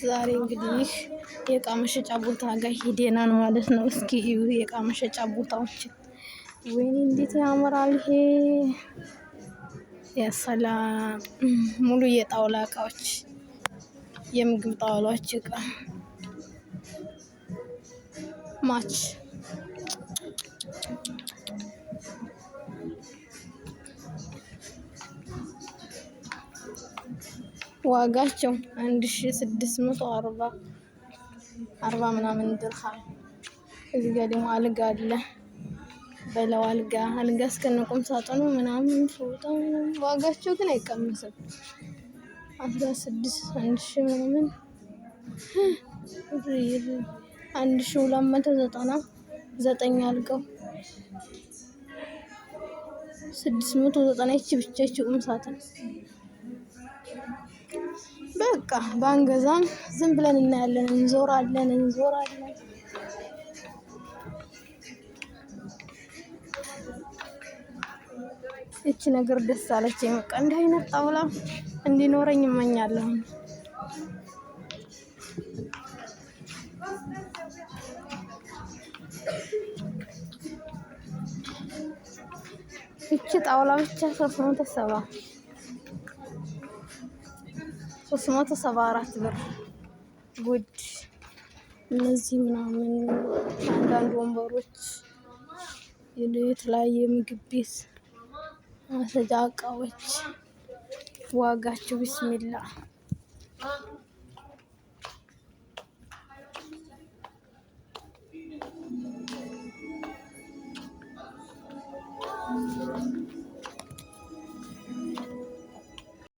ዛሬ እንግዲህ የእቃ መሸጫ ቦታ ጋር ሄደናል ማለት ነው። እስኪ እዩ የእቃ መሸጫ ቦታዎች። ወይኔ እንዴት ያምራል ይሄ! ያሰላም ሙሉ የጣውላ እቃዎች፣ የምግብ ጣውላዎች እቃ ማች ዋጋቸው 1640 ምናምን ድርሃም። እዚህ ጋር ደግሞ አልጋ አለ። በለው አልጋ እስከነቁም ሳጥኑ ምናምን ፎጣው ዋጋቸው ግን አይቀመስም። 16 ምናምን 1299 አልጋው 690 ይቺ ብቻ ይቺ ቁም ሳጥን። በቃ ባንገዛም ዝም ብለን እናያለን፣ እንዞራለን። እቺ ነገር ደስ አለችኝ። በቃ እንዲህ አይነት ጣውላ እንዲኖረኝ እመኛለሁ። እቺ ጣውላ ብቻ 374 ብር ጉድ። እነዚህ ምናምን አንዳንድ ወንበሮች የተለያየ ምግብ ቤት ማሰጃ እቃዎች ዋጋቸው ቢስሚላ